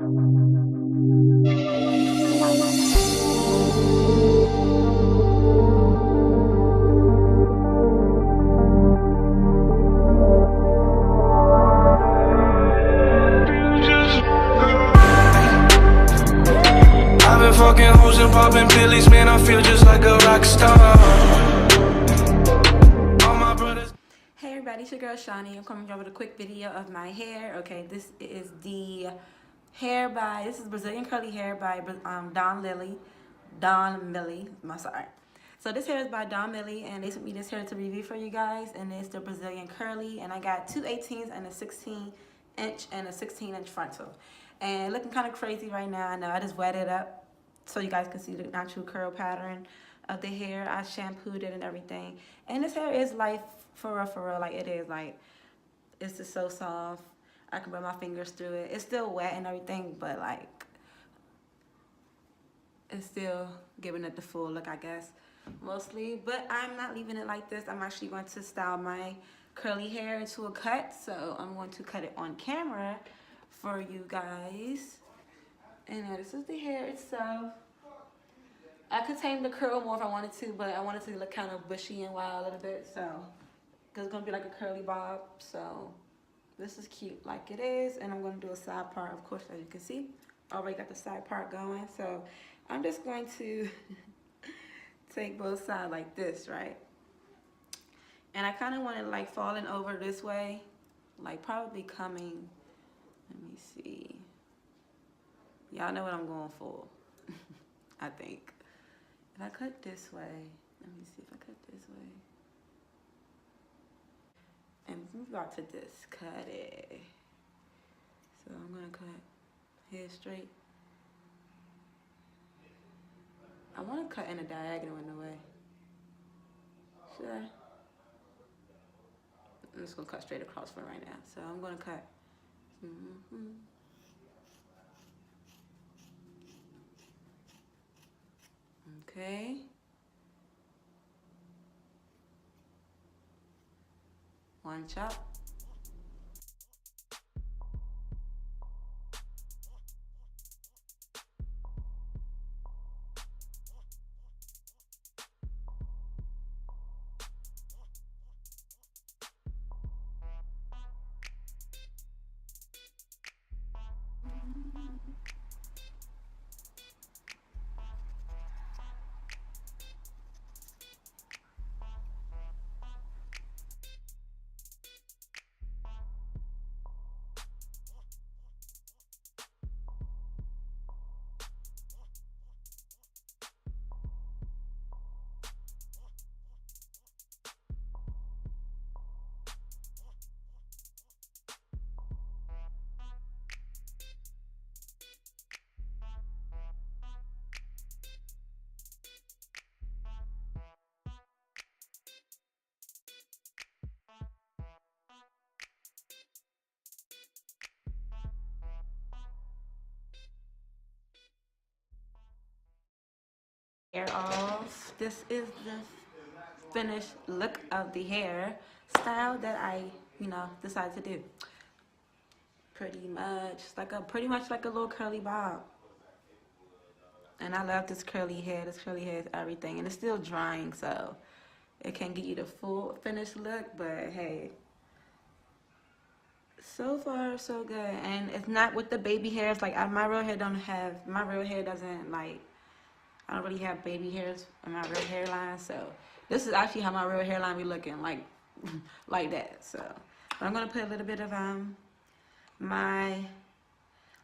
I've been fucking hoes and popping pillies, man, I feel just like a rock star. All my brothers. Hey everybody, it's your girl Shani. I'm coming over with a quick video of my hair. Okay, this is the hair by, this is Brazilian curly hair by Don Millie. I'm sorry. So this hair is by Don Millie, and they sent me this hair to review for you guys, and it's the Brazilian curly, and I got two 18s and a 16-inch and a 16-inch frontal. And looking kind of crazy right now. I know I just wet it up so you guys can see the natural curl pattern of the hair. I shampooed it and everything. And this hair is like for real, like it is like, it's just so soft. I can run my fingers through it. It's still wet and everything, but like, it's still giving it the full look, I guess, mostly. But I'm not leaving it like this. I'm actually going to style my curly hair into a cut. So I'm going to cut it on camera for you guys. And this is the hair itself. I could tame the curl more if I wanted to, but I wanted to look kind of bushy and wild a little bit, so because it's gonna be like a curly bob. So this is cute like it is, and I'm gonna do a side part, of course, as you can see. Already got the side part going, so I'm just going to take both sides like this, right? And I kind of want it like falling over this way, like probably coming. Let me see. Y'all know what I'm going for. I think. If I cut this way, let me see if I cut this way. And I'm about to just cut it. So I'm gonna cut hair straight. I wanna cut in a diagonal in a way. Should I? I'm just gonna cut straight across from right now. So I'm gonna cut. Okay. One chop. Hair off. This is the finished look of the hair style that I, decided to do. Pretty much like a little curly bob. And I love this curly hair. This curly hair is everything, and it's still drying, so it can't give you the full finished look. But hey, so far so good. And it's not with the baby hairs. Like my real hair doesn't like. I don't really have baby hairs in my real hairline, so this is actually how my real hairline be looking, like like that. So but I'm gonna put a little bit of my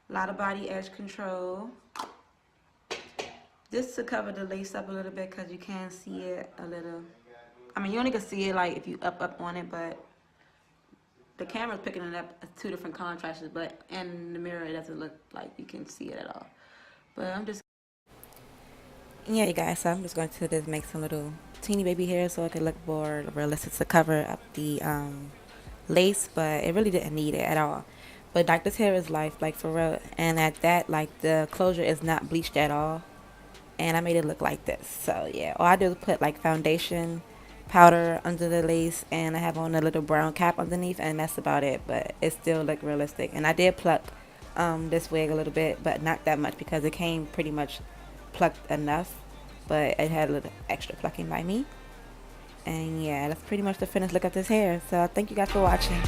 Lotta Body Edge Control. This to cover the lace up a little bit, because you can see it a little. I mean, you only can see it like if you up on it, but the camera's picking it up as two different contrasts, but in the mirror it doesn't look like you can see it at all. But I'm just, yeah, you guys, so I'm just going to just make some little teeny baby hairs so it can look more realistic to cover up the lace, but it really didn't need it at all. But like, this hair is life, like for real. And at that, like, the closure is not bleached at all, and I made it look like this. So yeah, all I do is put like foundation powder under the lace, and I have on a little brown cap underneath, and that's about it. But it still look realistic. And I did pluck this wig a little bit, but not that much because it came pretty much plucked enough, but it had a little extra plucking by me. And yeah, that's pretty much the finished look of this hair. So thank you guys for watching.